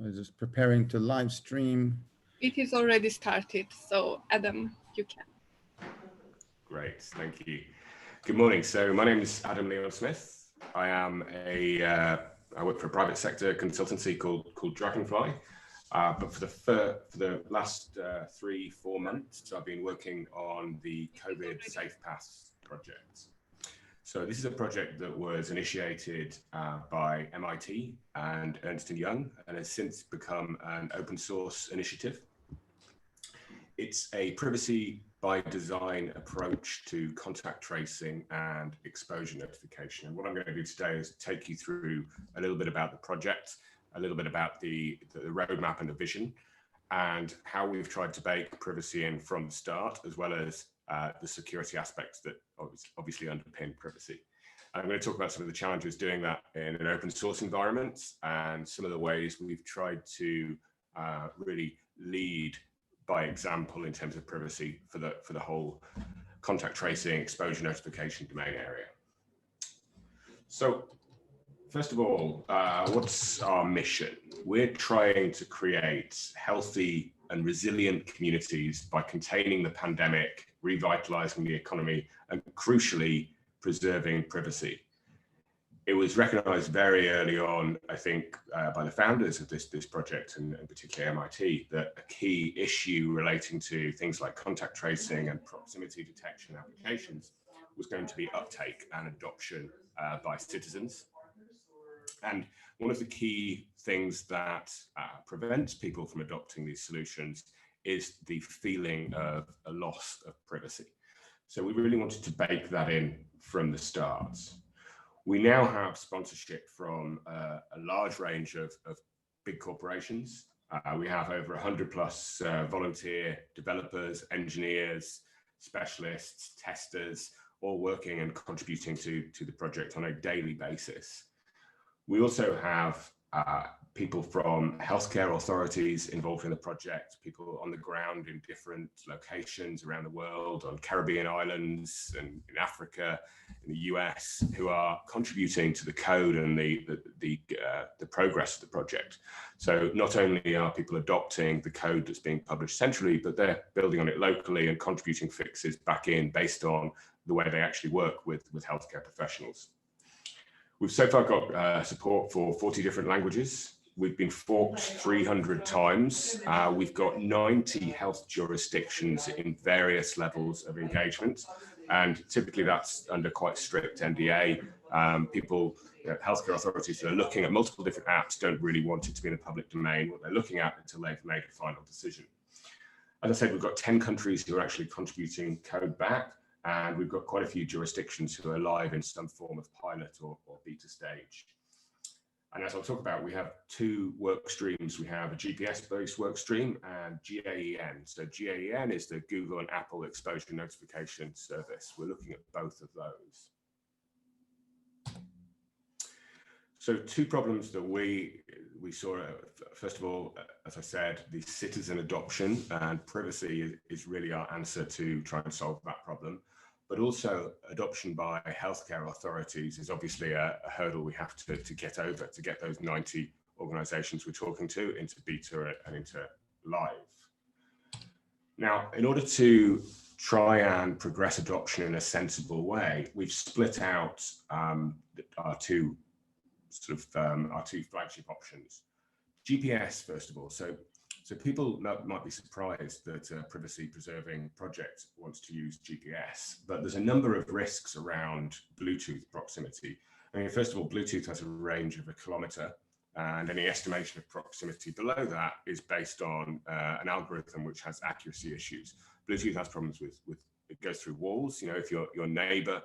I'm just preparing to live stream. It is already started, so Adam, you can. Great, thank you. Good morning. So my name is Adam Leon Smith. I am I work for a private sector consultancy called Dragonfly. But for the last 3-4 months, I've been working on the COVID Safe Pass project. So this is a project that was initiated by MIT and Ernst & Young and has since become an open source initiative. It's a privacy by design approach to contact tracing and exposure notification. And what I'm going to do today is take you through a little bit about the project, a little bit about the roadmap and the vision, and how we've tried to bake privacy in from the start, as well as the security aspects that obviously underpin privacy. I'm going to talk about some of the challenges doing that in an open source environment and some of the ways we've tried to really lead by example in terms of privacy for the whole contact tracing, exposure notification domain area. So first of all, what's our mission? We're trying to create healthy and resilient communities by containing the pandemic, revitalizing the economy, and crucially, preserving privacy. It was recognized very early on, I think, by the founders of this project, and particularly MIT, that a key issue relating to things like contact tracing and proximity detection applications was going to be uptake and adoption by citizens. And one of the key things that prevents people from adopting these solutions is the feeling of a loss of privacy. So we really wanted to bake that in from the start. We now have sponsorship from a large range of big corporations. We have over 100+ volunteer developers, engineers, specialists, testers, all working and contributing to the project on a daily basis. We also have people from healthcare authorities involved in the project, people on the ground in different locations around the world, on Caribbean islands and in Africa, in the US, who are contributing to the code and the progress of the project. So not only are people adopting the code that's being published centrally, but they're building on it locally and contributing fixes back in based on the way they actually work with healthcare professionals. We've so far got support for 40 different languages. We've been forked 300 times. We've got 90 health jurisdictions in various levels of engagement. And typically that's under quite strict NDA. People, healthcare authorities that are looking at multiple different apps don't really want it to be in the public domain, what they're looking at until they've made a final decision. As I said, we've got 10 countries who are actually contributing code back. And we've got quite a few jurisdictions who are live in some form of pilot or beta stage. And as I'll talk about, we have 2 work streams. We have a GPS-based work stream and GAEN. So GAEN is the Google and Apple exposure notification service. We're looking at both of those. So 2 problems that we saw, first of all, as I said, the citizen adoption and privacy is really our answer to try and solve that problem. But also adoption by healthcare authorities is obviously a hurdle we have to get over to get those 90 organizations we're talking to into beta and into live. Now, in order to try and progress adoption in a sensible way, we've split out our two flagship options. GPS, first of all. So people might be surprised that a privacy preserving project wants to use GPS, but there's a number of risks around Bluetooth proximity. I mean, first of all, Bluetooth has a range of 1 kilometer, and any estimation of proximity below that is based on an algorithm which has accuracy issues. Bluetooth has problems with it goes through walls. If your neighbor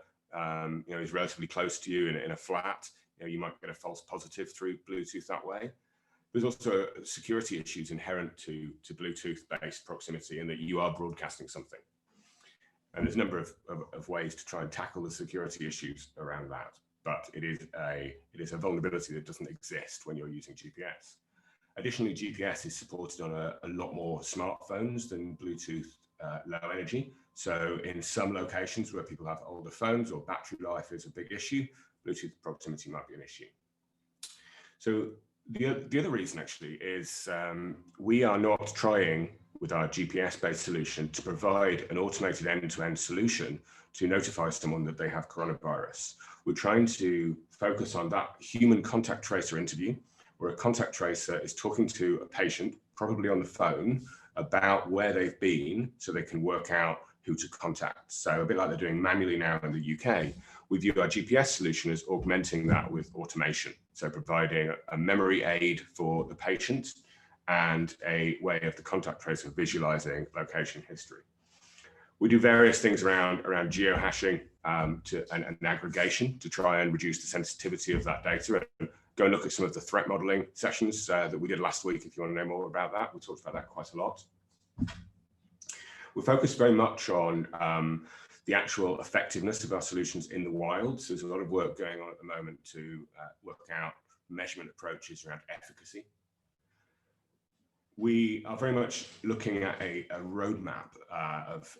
is relatively close to you in a flat, you might get a false positive through Bluetooth that way. There's also security issues inherent to Bluetooth-based proximity in that you are broadcasting something. And there's a number of ways to try and tackle the security issues around that. But it is a vulnerability that doesn't exist when you're using GPS. Additionally, GPS is supported on a lot more smartphones than Bluetooth low energy. So in some locations where people have older phones or battery life is a big issue, Bluetooth proximity might be an issue. So The other reason actually is we are not trying with our GPS-based solution to provide an automated end-to-end solution to notify someone that they have coronavirus. We're trying to focus on that human contact tracer interview, where a contact tracer is talking to a patient, probably on the phone, about where they've been so they can work out who to contact. So a bit like they're doing manually now in the UK, we view our GPS solution as augmenting that with automation. So providing a memory aid for the patient and a way of the contact tracer visualizing location history. We do various things around geohashing and aggregation to try and reduce the sensitivity of that data. And go and look at some of the threat modeling sessions that we did last week if you want to know more about that. We talked about that quite a lot. We're focused very much on the actual effectiveness of our solutions in the wild. So there's a lot of work going on at the moment to work out measurement approaches around efficacy. We are very much looking at a roadmap of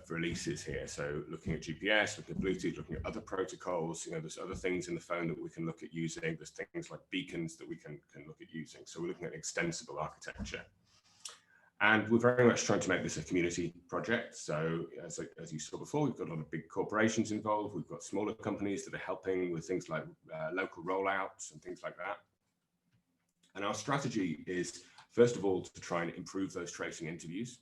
releases here. So looking at GPS, looking at Bluetooth, looking at other protocols. There's other things in the phone that we can look at using. There's things like beacons that we can look at using. So we're looking at extensible architecture. And we're very much trying to make this a community project. So as you saw before, we've got a lot of big corporations involved. We've got smaller companies that are helping with things like local rollouts and things like that. And our strategy is, first of all, to try and improve those tracing interviews.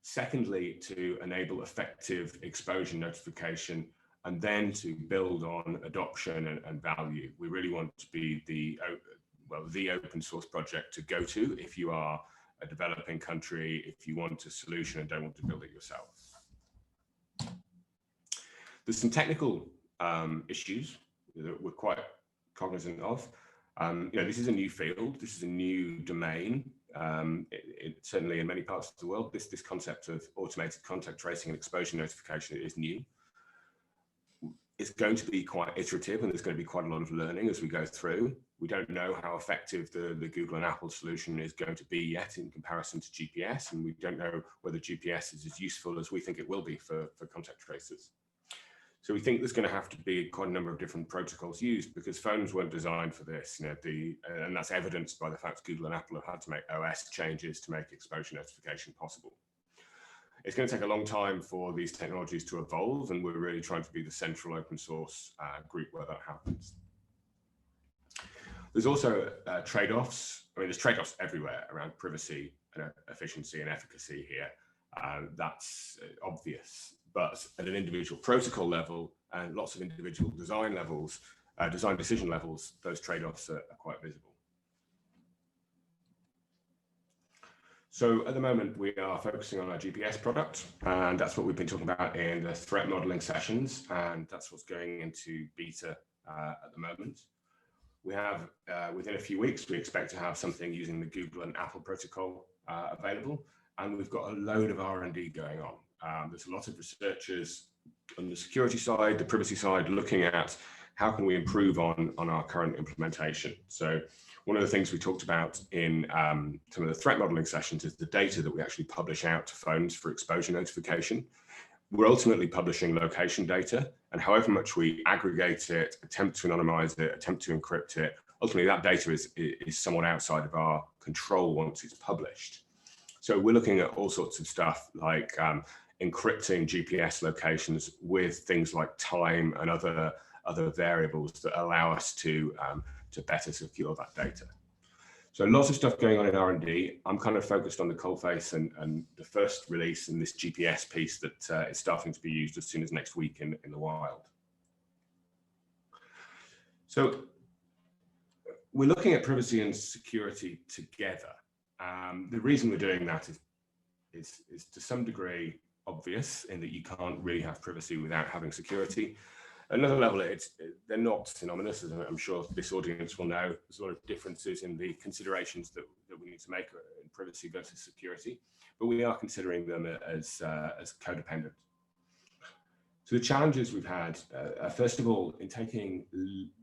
Secondly, to enable effective exposure notification, and then to build on adoption and value. We really want to be the open source project to go to if you are a developing country, if you want a solution and don't want to build it yourself. There's some technical issues that we're quite cognizant of. This is a new field, this is a new domain. Certainly in many parts of the world, this concept of automated contact tracing and exposure notification is new. It's going to be quite iterative, and there's going to be quite a lot of learning as we go through. We don't know how effective the Google and Apple solution is going to be yet in comparison to GPS, and we don't know whether GPS is as useful as we think it will be for contact tracers. So we think there's going to have to be quite a number of different protocols used, because phones weren't designed for this. And that's evidenced by the fact Google and Apple have had to make OS changes to make exposure notification possible. It's going to take a long time for these technologies to evolve, and we're really trying to be the central open source group where that happens. There's also trade-offs. I mean, there's trade-offs everywhere around privacy and efficiency and efficacy here. That's obvious. But at an individual protocol level and lots of individual design levels, design decision levels, those trade-offs are quite visible. So at the moment, we are focusing on our GPS product, and that's what we've been talking about in the threat modeling sessions, and that's what's going into beta at the moment. We have, within a few weeks, we expect to have something using the Google and Apple protocol available, and we've got a load of R&D going on. There's a lot of researchers on the security side, the privacy side, looking at how can we improve on our current implementation. So one of the things we talked about in some of the threat modeling sessions is the data that we actually publish out to phones for exposure notification. We're ultimately publishing location data, and however much we aggregate it, attempt to anonymize it, attempt to encrypt it, ultimately that data is somewhat outside of our control once it's published. So we're looking at all sorts of stuff like encrypting GPS locations with things like time and other variables that allow us to better secure that data. So lots of stuff going on in R&D. I'm kind of focused on the coalface and the first release in this GPS piece that is starting to be used as soon as next week in the wild. So we're looking at privacy and security together. The reason we're doing that is to some degree obvious, in that you can't really have privacy without having security. Another level, they're not synonymous, as I'm sure this audience will know. There's a lot of differences in the considerations that we need to make in privacy versus security, but we are considering them as codependent. So the challenges we've had, first of all, in taking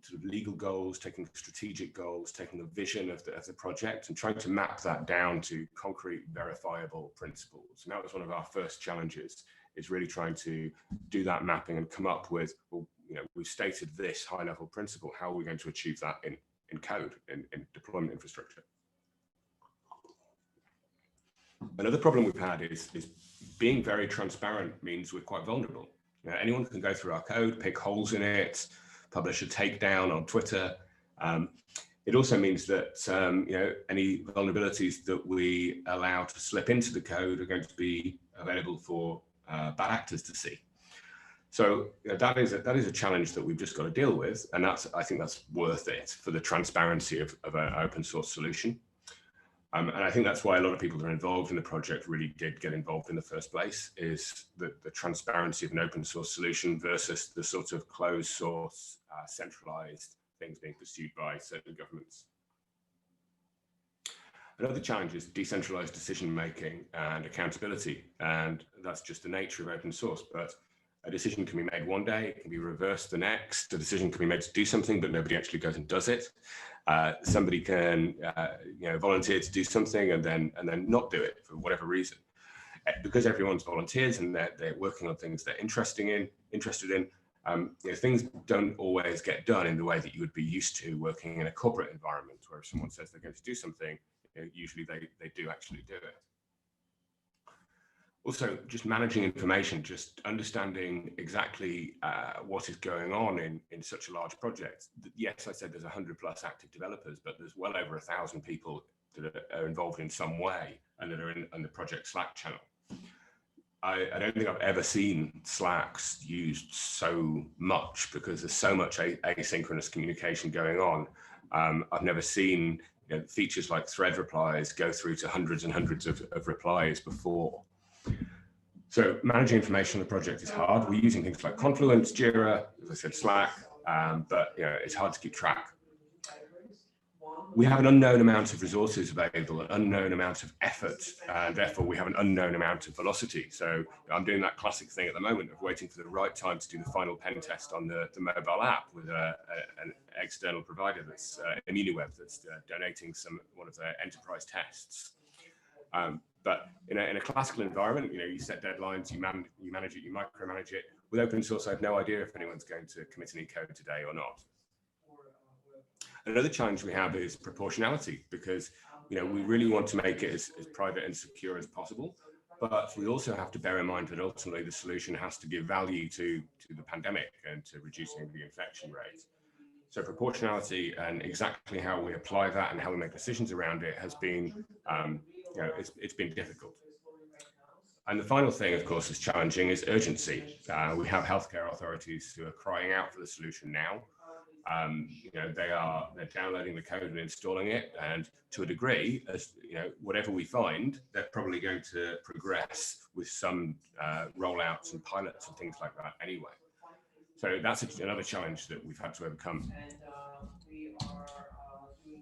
sort of legal goals, taking strategic goals, taking the vision of the project and trying to map that down to concrete, verifiable principles. And that was one of our first challenges, is really trying to do that mapping and come up with, well, we've stated this high level principle, how are we going to achieve that in code, in deployment infrastructure. Another problem we've had is being very transparent means we're quite vulnerable. Anyone can go through our code, pick holes in it, publish a takedown on Twitter. It also means that any vulnerabilities that we allow to slip into the code are going to be available for bad actors to see. So that is a challenge that we've just got to deal with, and I think that's worth it for the transparency of an open source solution. And I think that's why a lot of people that are involved in the project really did get involved in the first place, is the transparency of an open source solution versus the sort of closed source, centralized things being pursued by certain governments. Another challenge is decentralized decision-making and accountability. And that's just the nature of open source, but a decision can be made one day, it can be reversed the next. A decision can be made to do something, but nobody actually goes and does it. Somebody can volunteer to do something and then not do it for whatever reason. Because everyone's volunteers and they're working on things they're interested in, things don't always get done in the way that you would be used to working in a corporate environment, where if someone says they're going to do something, usually they do actually do it. Also, just managing information, just understanding exactly what is going on in such a large project. Yes, I said there's 100+ active developers, but there's well over 1,000 people that are involved in some way and that are in the project Slack channel. I don't think I've ever seen Slacks used so much, because there's so much asynchronous communication going on. I've never seen features like thread replies go through to hundreds and hundreds of replies before. So managing information on the project is hard. We're using things like Confluence, Jira, as I said, Slack, but it's hard to keep track. We have an unknown amount of resources available, an unknown amount of effort, and therefore we have an unknown amount of velocity. So I'm doing that classic thing at the moment of waiting for the right time to do the final pen test on the mobile app with an external provider that's Immuniweb, that's donating one of their enterprise tests. But in a classical environment, you set deadlines, you manage it, you micromanage it. With open source, I have no idea if anyone's going to commit any code today or not. Another challenge we have is proportionality, because we really want to make it as private and secure as possible, but we also have to bear in mind that ultimately the solution has to give value to the pandemic and to reducing the infection rate. So proportionality and exactly how we apply that and how we make decisions around it has been, it's been difficult. And the final thing, of course, is challenging is urgency. We have healthcare authorities who are crying out for the solution now. They're downloading the code and installing it, and to a degree, as whatever we find, they're probably going to progress with some rollouts and pilots and things like that anyway. So that's another challenge that we've had to overcome.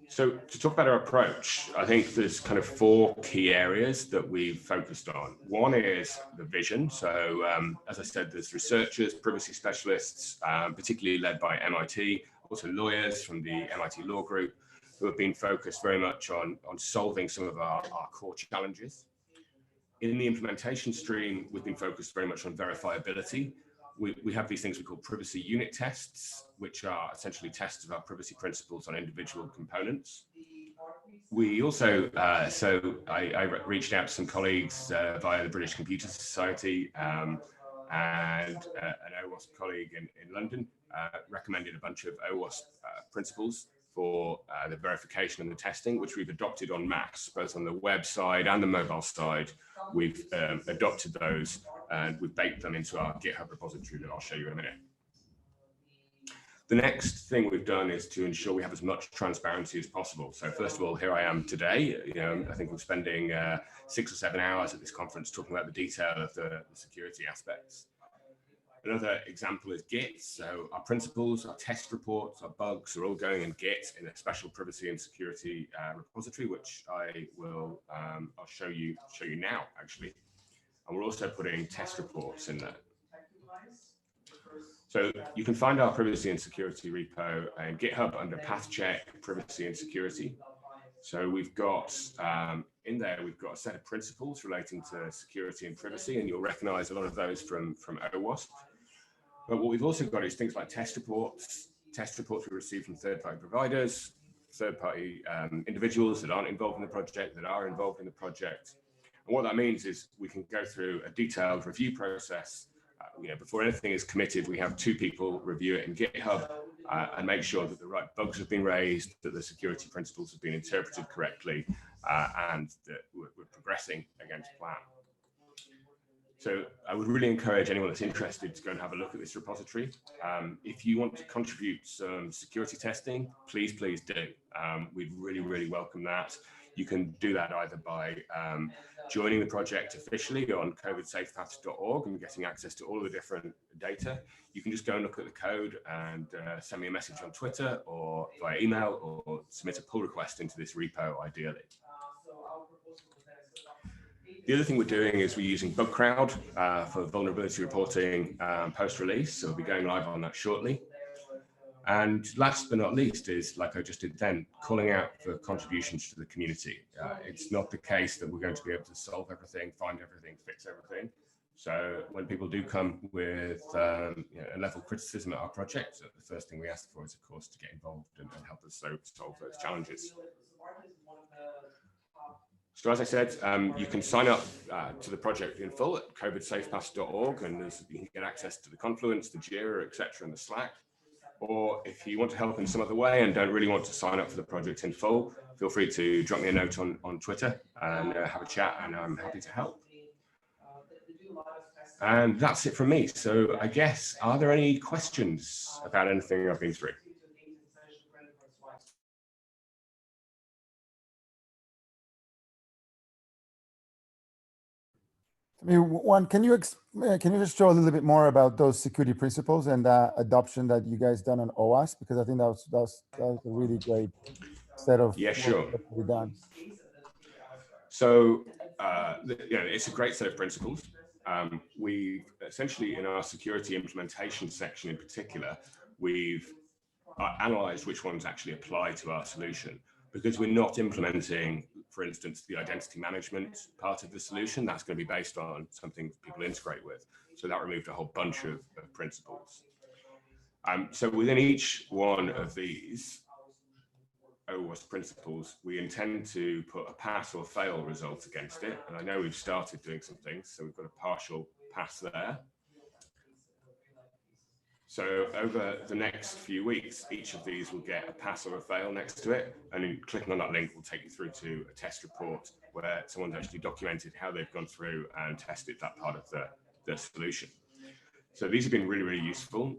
So to talk about our approach, I think there's kind of 4 key areas that we've focused on. One is the vision. So as I said, there's researchers, privacy specialists, particularly led by MIT, also lawyers from the MIT Law Group, who have been focused very much on solving some of our core challenges. In the implementation stream, we've been focused very much on verifiability. We have these things we call privacy unit tests, which are essentially tests of our privacy principles on individual components. We also, I reached out to some colleagues via the British Computer Society, and an OWASP colleague in London recommended a bunch of OWASP principles for the verification and the testing, which we've adopted en masse, both on the web side and the mobile side. We've adopted those and we've baked them into our GitHub repository that I'll show you in a minute. The next thing we've done is to ensure we have as much transparency as possible. So first of all, here I am today. I think we're spending 6 or 7 hours at this conference talking about the detail of the security aspects. Another example is Git. So our principles, our test reports, our bugs are all going in Git in a special privacy and security repository, which I'll show you now, actually. And we're also putting test reports in there. So you can find our privacy and security repo in GitHub under path check, privacy and security. So we've got in there, we've got a set of principles relating to security and privacy, and you'll recognize a lot of those from OWASP. But what we've also got is things like test reports we receive from third-party providers, third-party individuals that aren't involved in the project, that are involved in the project. And what that means is we can go through a detailed review process. Before anything is committed, we have 2 people review it in GitHub and make sure that the right bugs have been raised, that the security principles have been interpreted correctly, and that we're progressing against plan. So I would really encourage anyone that's interested to go and have a look at this repository. If you want to contribute some security testing, please do. We'd really welcome that. You can do that either by joining the project officially on covidsafepaths.org and getting access to all of the different data. You can just go and look at the code and send me a message on Twitter or via email, or submit a pull request into this repo ideally. The other thing we're doing is we're using BugCrowd for vulnerability reporting post-release, so we'll be going live on that shortly. And last but not least is, like I just did then, calling out for contributions to the community. It's not the case that we're going to be able to solve everything, find everything, fix everything. So when people do come with a level of criticism at our project, the first thing we ask for is, of course, to get involved and help us solve those challenges. So as I said, you can sign up to the project in full at covidsafepaths.org, and you can get access to the Confluence, the Jira, etc., and the Slack. Or if you want to help in some other way and don't really want to sign up for the project in full, feel free to drop me a note on Twitter and have a chat, and I'm happy to help. And that's it from me. So I guess, are there any questions about anything I've been through? I mean, one, can you just show a little bit more about those security principles and adoption that you guys done on OWASP? Because I think that was a really great set of sure. work that we done. So it's a great set of principles. We've essentially, in our security implementation section in particular, we've analyzed which ones actually apply to our solution, because we're not implementing, for instance, the identity management part of the solution. That's going to be based on something people integrate with. So that removed a whole bunch of principles. So within each one of these OWASP principles, we intend to put a pass or fail result against it. And I know we've started doing some things, so we've got a partial pass there. So over the next few weeks, each of these will get a pass or a fail next to it. And clicking on that link will take you through to a test report where someone's actually documented how they've gone through and tested that part of the solution. So these have been really useful.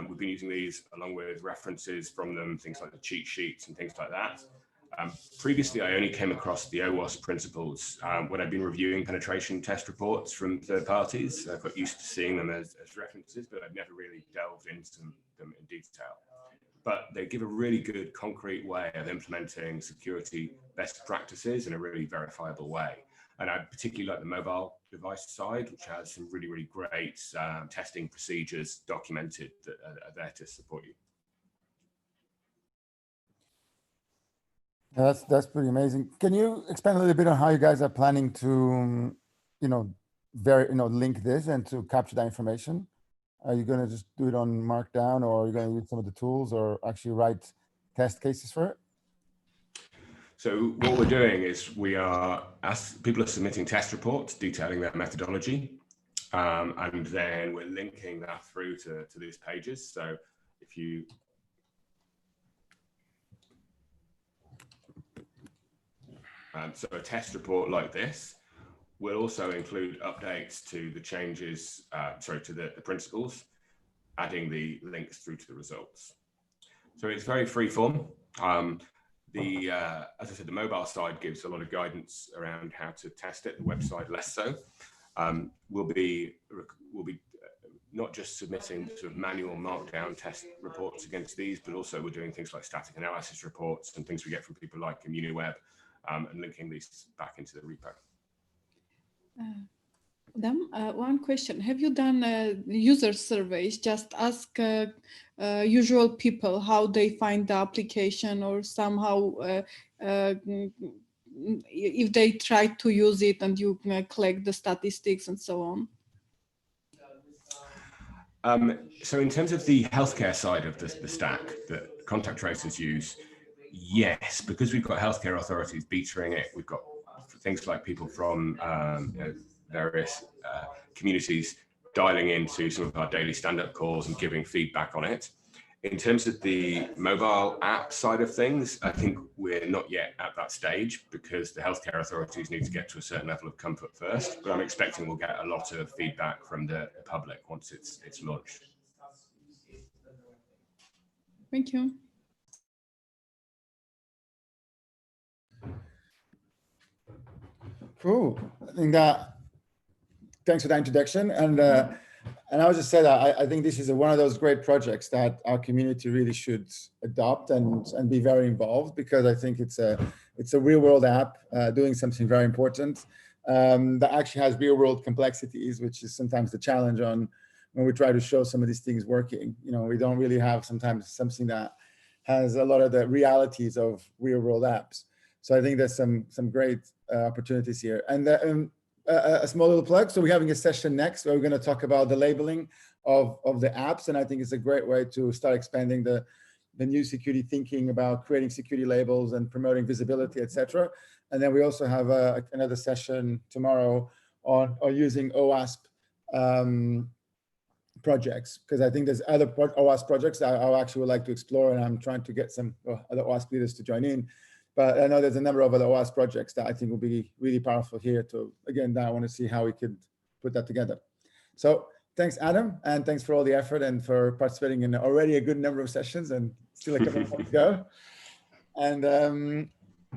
We've been using these along with references from them, things like the cheat sheets and things like that. Previously, I only came across the OWASP principles when I've been reviewing penetration test reports from third parties. I've got used to seeing them as references, but I've never really delved into them in detail. But they give a really good concrete way of implementing security best practices in a really verifiable way. And I particularly like the mobile device side, which has some really great testing procedures documented that are there to support you. That's pretty amazing. Can you expand a little bit on how you guys are planning to, link this and to capture that information? Are you going to just do it on Markdown, or are you going to use some of the tools, or actually write test cases for it? So what we're doing is as people are submitting test reports detailing their methodology, and then we're linking that through to these pages. So if you so a test report like this will also include updates to the changes, to the principles, adding the links through to the results. So it's very free form. As I said, the mobile side gives a lot of guidance around how to test it. The website less so. We'll be not just submitting sort of manual markdown test reports against these, but also we're doing things like static analysis reports and things we get from people like ImmuniWeb, and linking these back into the repo. One question: have you done user surveys? Just ask usual people how they find the application, or somehow if they try to use it, and you collect the statistics and so on. So in terms of the healthcare side of the stack that contact tracers use, Yes, because we've got healthcare authorities beating it, we've got things like people from various communities dialing into some of our daily stand-up calls and giving feedback on it. In terms of the mobile app side of things, I think we're not yet at that stage because the healthcare authorities need to get to a certain level of comfort first, but I'm expecting we'll get a lot of feedback from the public once it's launched. Thank you. Cool. I think that, thanks for that introduction. And I would just say that I think this is one of those great projects that our community really should adopt and be very involved, because I think it's a real world app doing something very important that actually has real world complexities, which is sometimes the challenge on when we try to show some of these things working. You know, we don't really have sometimes something that has a lot of the realities of real world apps. So I think there's some great opportunities here. And a small little plug. So we're having a session next where we're going to talk about the labeling of the apps. And I think it's a great way to start expanding the new security thinking about creating security labels and promoting visibility, etc. And then we also have another session tomorrow on using OWASP projects, because I think there's other OWASP projects that I actually would like to explore, and I'm trying to get some other OWASP leaders to join in. But I know there's a number of other OWASP projects that I think will be really powerful here to, again, I want to see how we could put that together. So thanks, Adam, and thanks for all the effort and for participating in already a good number of sessions and still a couple more to go. And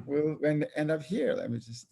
we'll end up here. Let me just